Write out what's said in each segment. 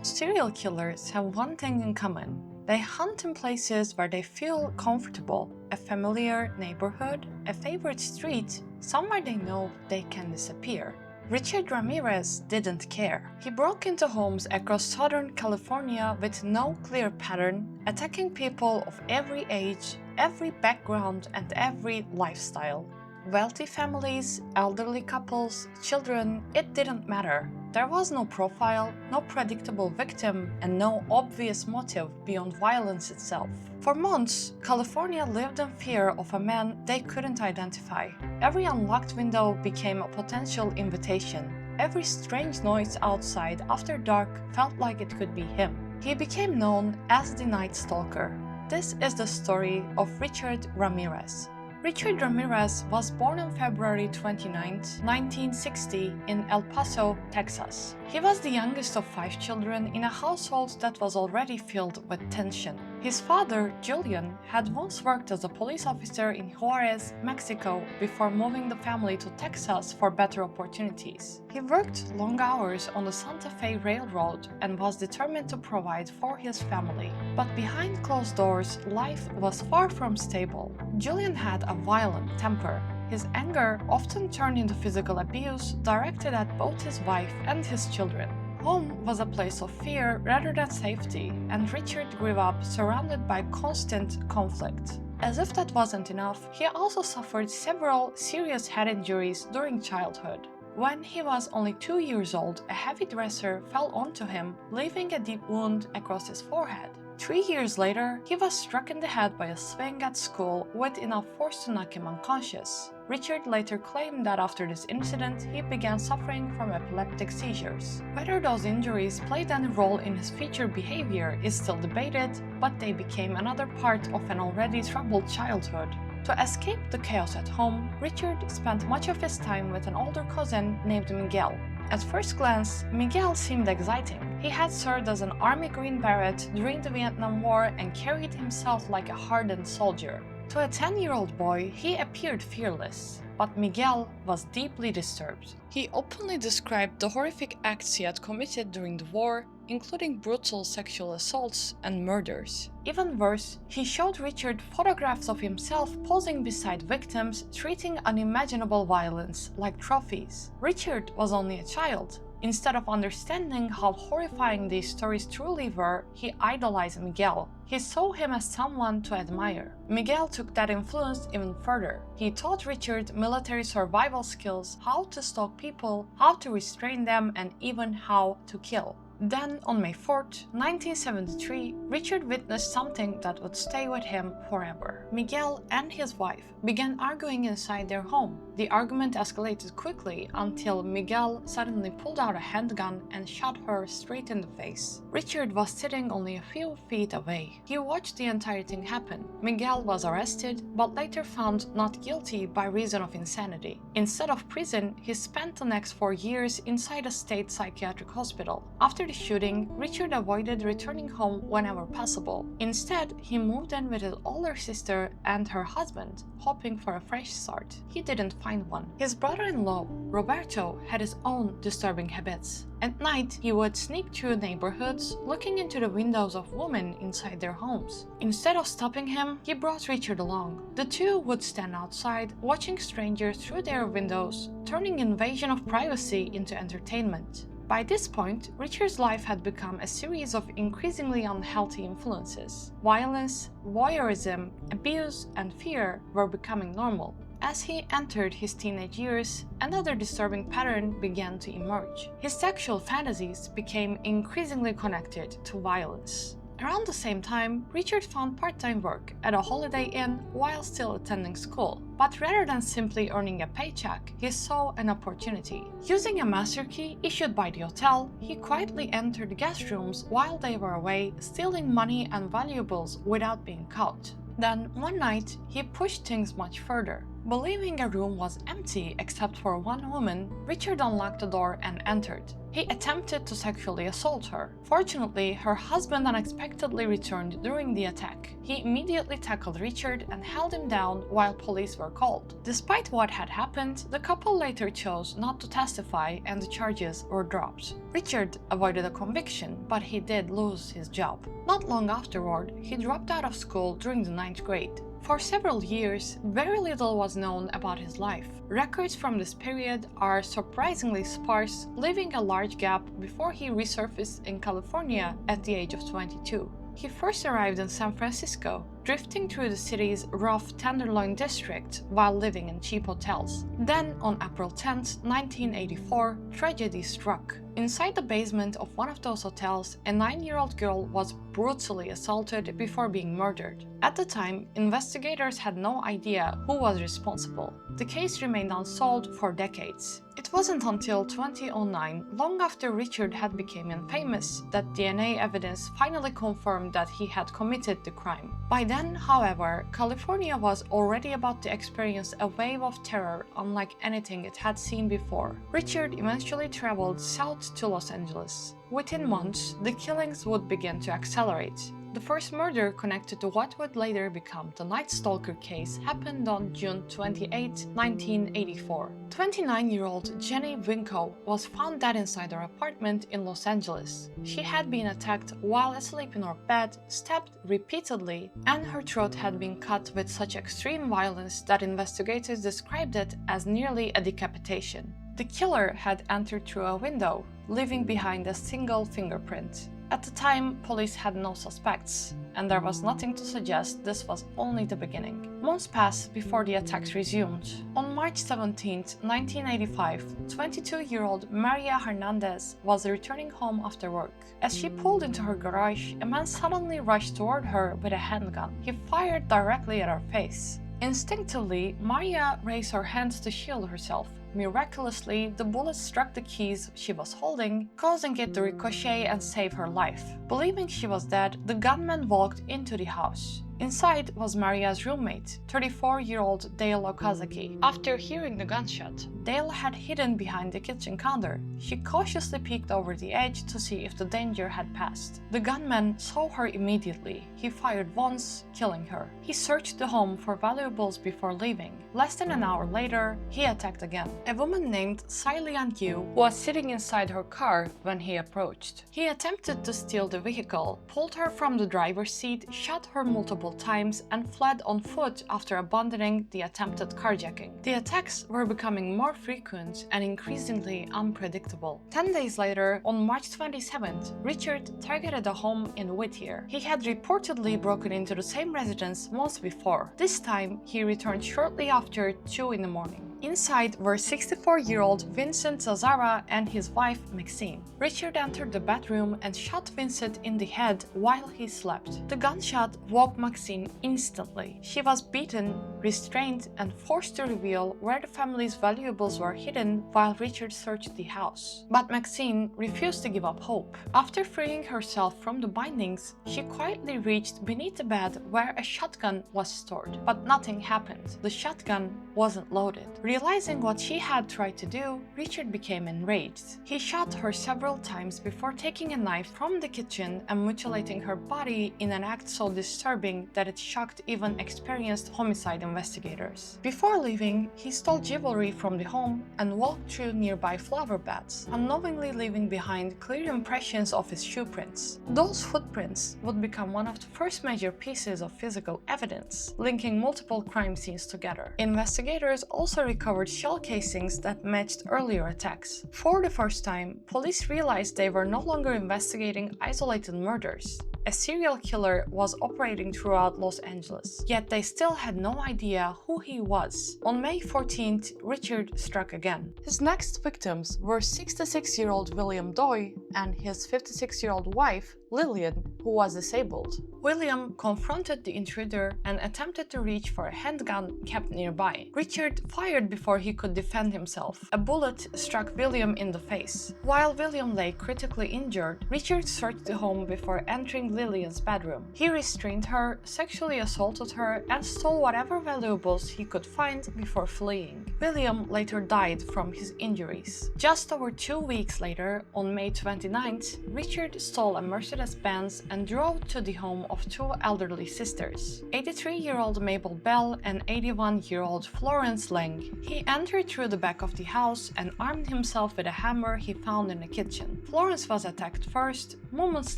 Serial killers have one thing in common. They hunt in places where they feel comfortable, a familiar neighborhood, a favorite street, somewhere they know they can disappear. Richard Ramirez didn't care. He broke into homes across Southern California with no clear pattern, attacking people of every age, every background, and every lifestyle. Wealthy families, elderly couples, children, it didn't matter. There was no profile, no predictable victim, and no obvious motive beyond violence itself. For months, California lived in fear of a man they couldn't identify. Every unlocked window became a potential invitation. Every strange noise outside after dark felt like it could be him. He became known as the Night Stalker. This is the story of Richard Ramirez. Richard Ramirez was born on February 29, 1960 in El Paso, Texas. He was the youngest of 5 children in a household that was already filled with tension. His father, Julian, had once worked as a police officer in Juarez, Mexico, before moving the family to Texas for better opportunities. He worked long hours on the Santa Fe Railroad and was determined to provide for his family. But behind closed doors, life was far from stable. Julian had a violent temper. His anger often turned into physical abuse directed at both his wife and his children. Home was a place of fear rather than safety, and Richard grew up surrounded by constant conflict. As if that wasn't enough, he also suffered several serious head injuries during childhood. When he was only 2 years old, a heavy dresser fell onto him, leaving a deep wound across his forehead. 3 years later, he was struck in the head by a swing at school with enough force to knock him unconscious. Richard later claimed that after this incident, he began suffering from epileptic seizures. Whether those injuries played any role in his future behavior is still debated, but they became another part of an already troubled childhood. To escape the chaos at home, Richard spent much of his time with an older cousin named Miguel. At first glance, Miguel seemed exciting. He had served as an Army Green Beret during the Vietnam War and carried himself like a hardened soldier. To a 10-year-old boy, he appeared fearless. But Miguel was deeply disturbed. He openly described the horrific acts he had committed during the war, including brutal sexual assaults and murders. Even worse, he showed Richard photographs of himself posing beside victims, treating unimaginable violence like trophies. Richard was only a child. Instead of understanding how horrifying these stories truly were, he idolized Miguel. He saw him as someone to admire. Miguel took that influence even further. He taught Richard military survival skills, how to stalk people, how to restrain them, and even how to kill. Then, on May 4, 1973, Richard witnessed something that would stay with him forever. Miguel and his wife began arguing inside their home. The argument escalated quickly until Miguel suddenly pulled out a handgun and shot her straight in the face. Richard was sitting only a few feet away. He watched the entire thing happen. Miguel was arrested, but later found not guilty by reason of insanity. Instead of prison, he spent the next 4 years inside a state psychiatric hospital. After the shooting, Richard avoided returning home whenever possible. Instead, he moved in with his older sister and her husband, hoping for a fresh start. He didn't find one. His brother-in-law, Roberto, had his own disturbing habits. At night, he would sneak through neighborhoods, looking into the windows of women inside their homes. Instead of stopping him, he brought Richard along. The two would stand outside, watching strangers through their windows, turning invasion of privacy into entertainment. By this point, Richard's life had become a series of increasingly unhealthy influences. Violence, voyeurism, abuse, and fear were becoming normal. As he entered his teenage years, another disturbing pattern began to emerge. His sexual fantasies became increasingly connected to violence. Around the same time, Richard found part-time work at a Holiday Inn while still attending school. But rather than simply earning a paycheck, he saw an opportunity. Using a master key issued by the hotel, he quietly entered guest rooms while they were away, stealing money and valuables without being caught. Then, one night, he pushed things much further. Believing a room was empty except for one woman, Richard unlocked the door and entered. He attempted to sexually assault her. Fortunately, her husband unexpectedly returned during the attack. He immediately tackled Richard and held him down while police were called. Despite what had happened, the couple later chose not to testify and the charges were dropped. Richard avoided a conviction, but he did lose his job. Not long afterward, he dropped out of school during the 9th grade. For several years, very little was known about his life. Records from this period are surprisingly sparse, leaving a large gap before he resurfaced in California at the age of 22. He first arrived in San Francisco, drifting through the city's rough Tenderloin district while living in cheap hotels. Then, on April 10, 1984, tragedy struck. Inside the basement of one of those hotels, a 9-year-old girl was brutally assaulted before being murdered. At the time, investigators had no idea who was responsible. The case remained unsolved for decades. It wasn't until 2009, long after Richard had become infamous, that DNA evidence finally confirmed that he had committed the crime. By then, however, California was already about to experience a wave of terror unlike anything it had seen before. Richard eventually traveled south to Los Angeles. Within months, the killings would begin to accelerate. The first murder connected to what would later become the Night Stalker case happened on June 28, 1984. 29-year-old Jenny Winko was found dead inside her apartment in Los Angeles. She had been attacked while asleep in her bed, stabbed repeatedly, and her throat had been cut with such extreme violence that investigators described it as nearly a decapitation. The killer had entered through a window, leaving behind a single fingerprint. At the time, police had no suspects, and there was nothing to suggest this was only the beginning. Months passed before the attacks resumed. On March 17, 1985, 22-year-old Maria Hernandez was returning home after work. As she pulled into her garage, a man suddenly rushed toward her with a handgun. He fired directly at her face. Instinctively, Maria raised her hands to shield herself. Miraculously, the bullet struck the keys she was holding, causing it to ricochet and save her life. Believing she was dead, the gunman walked into the house. Inside was Maria's roommate, 34-year-old Dale Okazaki. After hearing the gunshot, Dale had hidden behind the kitchen counter. She cautiously peeked over the edge to see if the danger had passed. The gunman saw her immediately. He fired once, killing her. He searched the home for valuables before leaving. Less than an hour later, he attacked again. A woman named Sailian Yu was sitting inside her car when he approached. He attempted to steal the vehicle, pulled her from the driver's seat, shot her multiple times, and fled on foot after abandoning the attempted carjacking. The attacks were becoming more frequent and increasingly unpredictable. 10 days later, on March 27th, Richard targeted a home in Whittier. He had reportedly broken into the same residence months before. This time, he returned shortly after 2 in the morning. Inside were 64-year-old Vincent Zazara and his wife Maxine. Richard entered the bedroom and shot Vincent in the head while he slept. The gunshot woke Maxine instantly. She was beaten, restrained, and forced to reveal where the family's valuables were hidden while Richard searched the house. But Maxine refused to give up hope. After freeing herself from the bindings, she quietly reached beneath the bed where a shotgun was stored. But nothing happened. The shotgun wasn't loaded. Realizing what she had tried to do, Richard became enraged. He shot her several times before taking a knife from the kitchen and mutilating her body in an act so disturbing that it shocked even experienced homicide investigators. Before leaving, he stole jewelry from the home and walked through nearby flower beds, unknowingly leaving behind clear impressions of his shoe prints. Those footprints would become one of the first major pieces of physical evidence, linking multiple crime scenes together. Investigators also recovered shell casings that matched earlier attacks. For the first time, police realized they were no longer investigating isolated murders. A serial killer was operating throughout Los Angeles, yet they still had no idea who he was. On May 14th, Richard struck again. His next victims were 66-year-old William Doy and his 56-year-old wife, Lillian, who was disabled. William confronted the intruder and attempted to reach for a handgun kept nearby. Richard fired before he could defend himself. A bullet struck William in the face. While William lay critically injured, Richard searched the home before entering Lillian's bedroom. He restrained her, sexually assaulted her, and stole whatever valuables he could find before fleeing. William later died from his injuries. Just over 2 weeks later, on May 29th, Richard stole a Mercedes-Benz and drove to the home of two elderly sisters, 83-year-old Mabel Bell and 81-year-old Florence Lang. He entered through the back of the house and armed himself with a hammer he found in the kitchen. Florence was attacked first. Moments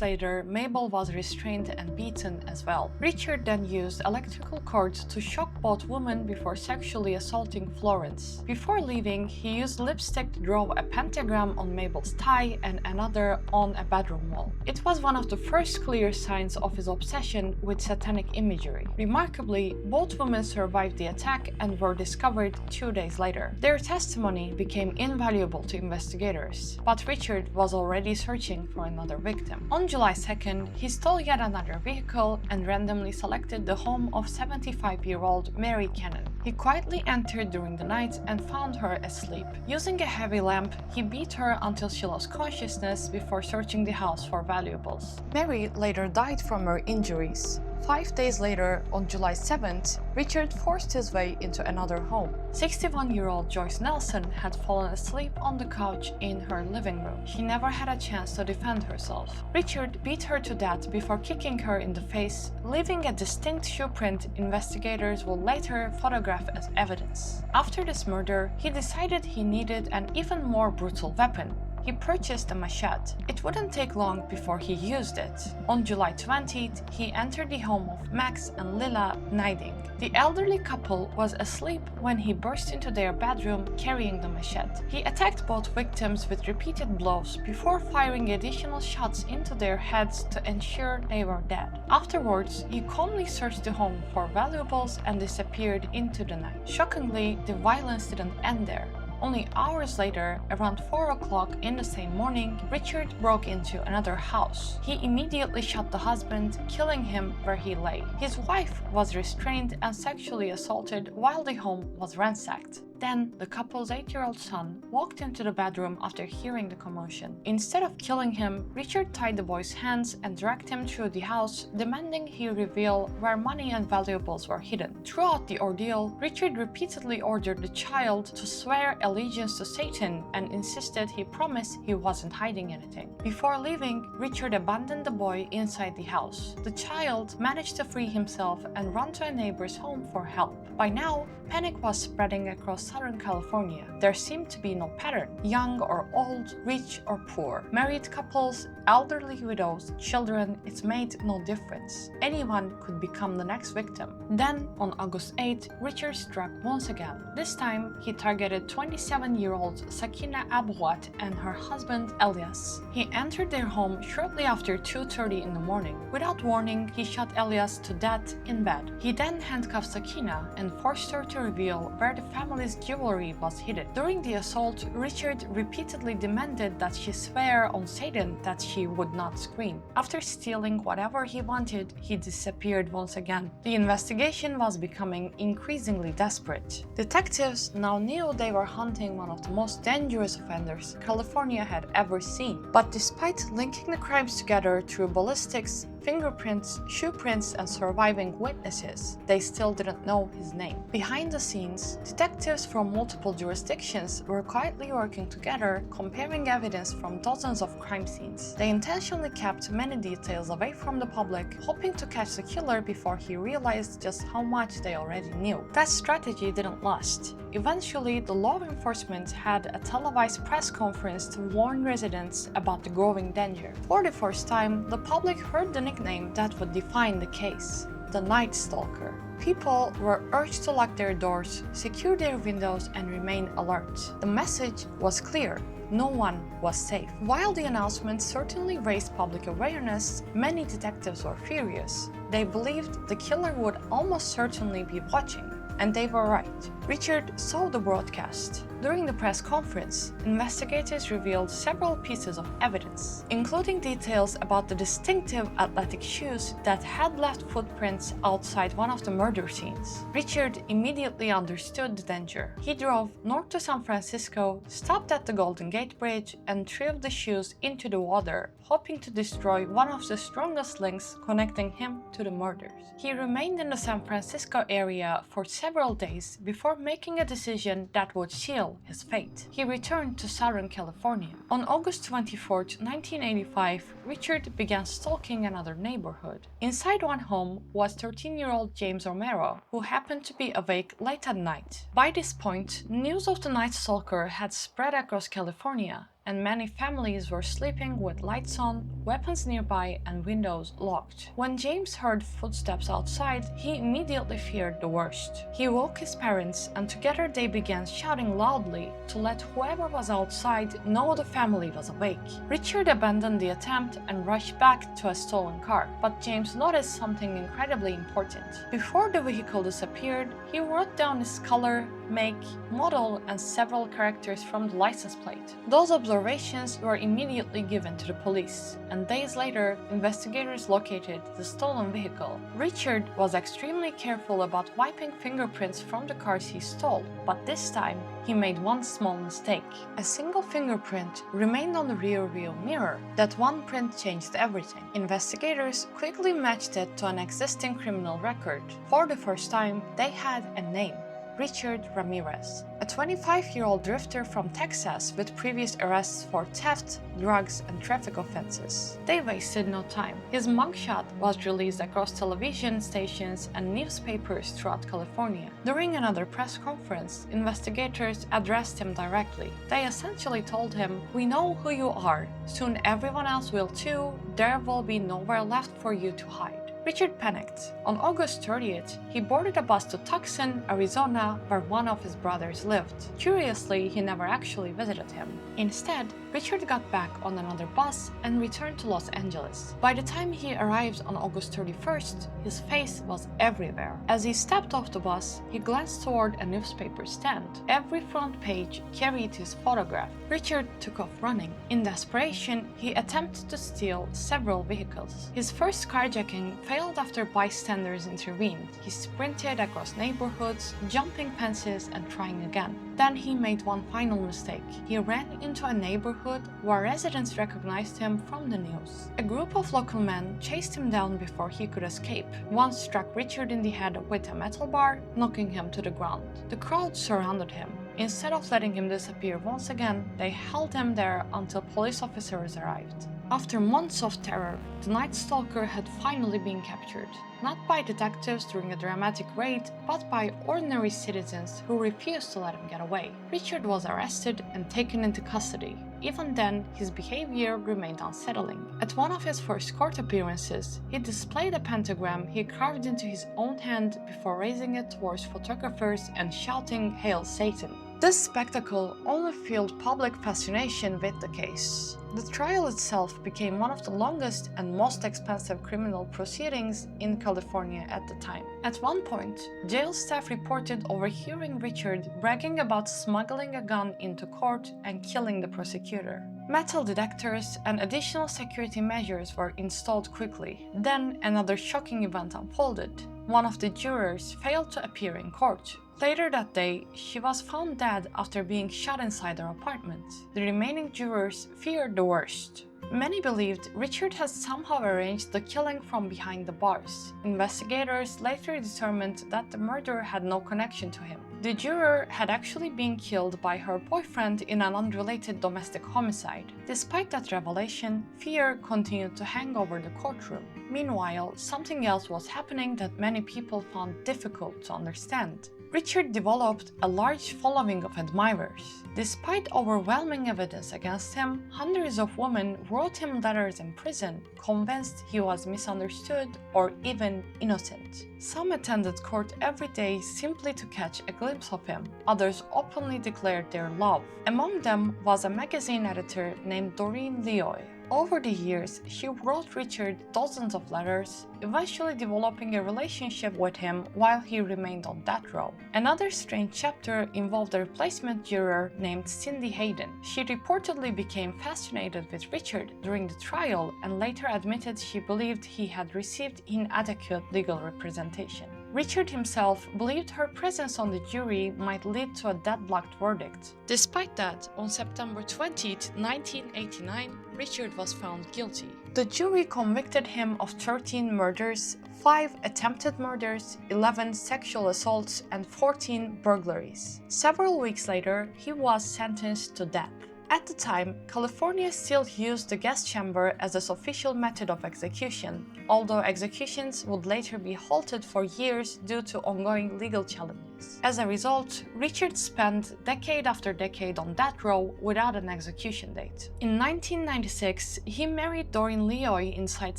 later, Mabel was restrained and beaten as well. Richard then used electrical cords to shock both women before sexually assaulting Florence. Before leaving, he used lipstick to draw a pentagram on Mabel's thigh and another on a bedroom wall. It was one of the first clear signs of his obsession with satanic imagery. Remarkably, both women survived the attack and were discovered 2 days later. Their testimony became invaluable to investigators, but Richard was already searching for another victim. On July 2nd, he stole yet another vehicle and randomly selected the home of 75-year-old Mary Cannon. He quietly entered during the night and found her asleep. Using a heavy lamp, he beat her until she lost consciousness before searching the house for valuables. Mary later died from her injuries. 5 days later, on July 7th, Richard forced his way into another home. 61-year-old Joyce Nelson had fallen asleep on the couch in her living room. She never had a chance to defend herself. Richard beat her to death before kicking her in the face, leaving a distinct shoe print investigators will later photograph as evidence. After this murder, he decided he needed an even more brutal weapon. He purchased a machete. It wouldn't take long before he used it. On July 20th, he entered the home of Max and Lila Niding. The elderly couple was asleep when he burst into their bedroom carrying the machete. He attacked both victims with repeated blows before firing additional shots into their heads to ensure they were dead. Afterwards, he calmly searched the home for valuables and disappeared into the night. Shockingly, the violence didn't end there. Only hours later, around 4 o'clock in the same morning, Richard broke into another house. He immediately shot the husband, killing him where he lay. His wife was restrained and sexually assaulted while the home was ransacked. Then, the couple's 8-year-old son walked into the bedroom after hearing the commotion. Instead of killing him, Richard tied the boy's hands and dragged him through the house, demanding he reveal where money and valuables were hidden. Throughout the ordeal, Richard repeatedly ordered the child to swear allegiance to Satan and insisted he promised he wasn't hiding anything. Before leaving, Richard abandoned the boy inside the house. The child managed to free himself and run to a neighbor's home for help. By now, panic was spreading across Southern California. There seemed to be no pattern. Young or old, rich or poor, married couples, elderly widows, children, it made no difference. Anyone could become the next victim. Then, on August 8, Richard struck once again. This time, he targeted 27-year-old Sakina Abouat and her husband Elias. He entered their home shortly after 2:30 in the morning. Without warning, he shot Elias to death in bed. He then handcuffed Sakina and forced her to reveal where the family's jewelry was hidden. During the assault, Richard repeatedly demanded that she swear on Satan that she would not scream. After stealing whatever he wanted, he disappeared once again. The investigation was becoming increasingly desperate. Detectives now knew they were hunting one of the most dangerous offenders California had ever seen. But despite linking the crimes together through ballistics, fingerprints, shoe prints, and surviving witnesses, they still didn't know his name. Behind the scenes, detectives from multiple jurisdictions were quietly working together, comparing evidence from dozens of crime scenes. They intentionally kept many details away from the public, hoping to catch the killer before he realized just how much they already knew. That strategy didn't last. Eventually, the law enforcement had a televised press conference to warn residents about the growing danger. For the first time, the public heard the nickname that would define the case: the Night Stalker. People were urged to lock their doors, secure their windows, and remain alert. The message was clear: no one was safe. While the announcement certainly raised public awareness, many detectives were furious. They believed the killer would almost certainly be watching. And they were right. Richard saw the broadcast. During the press conference, investigators revealed several pieces of evidence, including details about the distinctive athletic shoes that had left footprints outside one of the murder scenes. Richard immediately understood the danger. He drove north to San Francisco, stopped at the Golden Gate Bridge, and threw the shoes into the water, hoping to destroy one of the strongest links connecting him to the murders. He remained in the San Francisco area for several days before making a decision that would seal his fate. He returned to Southern California. On August 24, 1985, Richard began stalking another neighborhood. Inside one home was 13-year-old James Romero, who happened to be awake late at night. By this point, news of the Night Stalker had spread across California, and many families were sleeping with lights on, weapons nearby, and windows locked. When James heard footsteps outside, he immediately feared the worst. He woke his parents, and together they began shouting loudly to let whoever was outside know the family was awake. Richard abandoned the attempt and rushed back to a stolen car, but James noticed something incredibly important. Before the vehicle disappeared, he wrote down its color, make, model, and several characters from the license plate. Those observations were immediately given to the police, and days later, investigators located the stolen vehicle. Richard was extremely careful about wiping fingerprints from the cars he stole, but this time, he made one small mistake. A single fingerprint remained on the rear-view mirror. That one print changed everything. Investigators quickly matched it to an existing criminal record. For the first time, they had a name: Richard Ramirez, a 25-year-old drifter from Texas with previous arrests for theft, drugs, and traffic offenses. They wasted no time. His mugshot was released across television stations and newspapers throughout California. During another press conference, investigators addressed him directly. They essentially told him, "We know who you are. Soon everyone else will too. There will be nowhere left for you to hide." Richard panicked. On August 30th, he boarded a bus to Tucson, Arizona, where one of his brothers lived. Curiously, he never actually visited him. Instead, Richard got back on another bus and returned to Los Angeles. By the time he arrived on August 31st, his face was everywhere. As he stepped off the bus, he glanced toward a newspaper stand. Every front page carried his photograph. Richard took off running. In desperation, he attempted to steal several vehicles. His first carjacking failed after bystanders intervened. He sprinted across neighborhoods, jumping fences and trying again. Then he made one final mistake. He ran into a neighborhood where residents recognized him from the news. A group of local men chased him down before he could escape. One struck Richard in the head with a metal bar, knocking him to the ground. The crowd surrounded him. Instead of letting him disappear once again, they held him there until police officers arrived. After months of terror, the Night Stalker had finally been captured, not by detectives during a dramatic raid, but by ordinary citizens who refused to let him get away. Richard was arrested and taken into custody. Even then, his behavior remained unsettling. At one of his first court appearances, he displayed a pentagram he carved into his own hand before raising it towards photographers and shouting, "Hail Satan." This spectacle only fueled public fascination with the case. The trial itself became one of the longest and most expensive criminal proceedings in California at the time. At one point, jail staff reported overhearing Richard bragging about smuggling a gun into court and killing the prosecutor. Metal detectors and additional security measures were installed quickly. Then another shocking event unfolded. One of the jurors failed to appear in court. Later that day, she was found dead after being shot inside her apartment. The remaining jurors feared the worst. Many believed Richard had somehow arranged the killing from behind the bars. Investigators later determined that the murder had no connection to him. The juror had actually been killed by her boyfriend in an unrelated domestic homicide. Despite that revelation, fear continued to hang over the courtroom. Meanwhile, something else was happening that many people found difficult to understand. Richard developed a large following of admirers. Despite overwhelming evidence against him, hundreds of women wrote him letters in prison, convinced he was misunderstood or even innocent. Some attended court every day simply to catch a glimpse of him. Others openly declared their love. Among them was a magazine editor named Doreen Leoy. Over the years, he wrote Richard dozens of letters, eventually developing a relationship with him while he remained on death row. Another strange chapter involved a replacement juror named Cindy Hayden. She reportedly became fascinated with Richard during the trial and later admitted she believed he had received inadequate legal representation. Richard himself believed her presence on the jury might lead to a deadlocked verdict. Despite that, on September 20, 1989, Richard was found guilty. The jury convicted him of 13 murders, 5 attempted murders, 11 sexual assaults, and 14 burglaries. Several weeks later, he was sentenced to death. At the time, California still used the gas chamber as its official method of execution, although executions would later be halted for years due to ongoing legal challenges. As a result, Richard spent decade after decade on death row without an execution date. In 1996, he married Doreen Leoy inside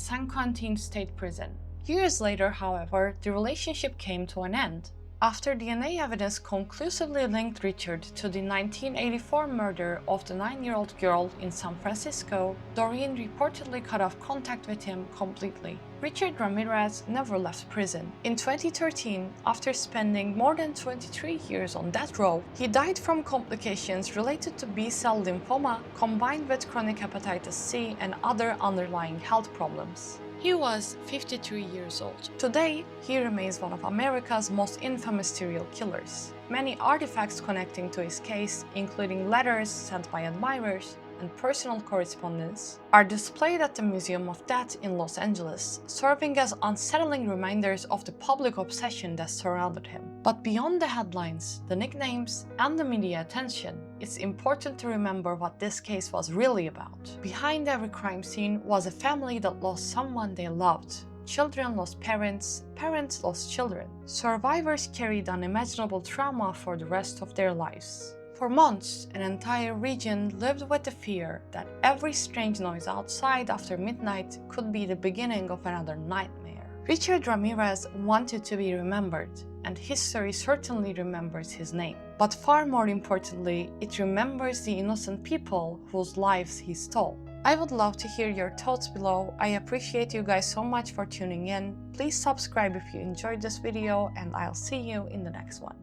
San Quentin State Prison. Years later, however, the relationship came to an end. After DNA evidence conclusively linked Richard to the 1984 murder of the 9-year-old girl in San Francisco, Doreen reportedly cut off contact with him completely. Richard Ramirez never left prison. In 2013, after spending more than 23 years on death row, he died from complications related to B-cell lymphoma combined with chronic hepatitis C and other underlying health problems. He was 53 years old. Today, he remains one of America's most infamous serial killers. Many artifacts connecting to his case, including letters sent by admirers and personal correspondence, are displayed at the Museum of Death in Los Angeles, serving as unsettling reminders of the public obsession that surrounded him. But beyond the headlines, the nicknames, and the media attention, it's important to remember what this case was really about. Behind every crime scene was a family that lost someone they loved. Children lost parents, parents lost children. Survivors carried unimaginable trauma for the rest of their lives. For months, an entire region lived with the fear that every strange noise outside after midnight could be the beginning of another nightmare. Richard Ramirez wanted to be remembered, and history certainly remembers his name. But far more importantly, it remembers the innocent people whose lives he stole. I would love to hear your thoughts below. I appreciate you guys so much for tuning in. Please subscribe if you enjoyed this video, and I'll see you in the next one.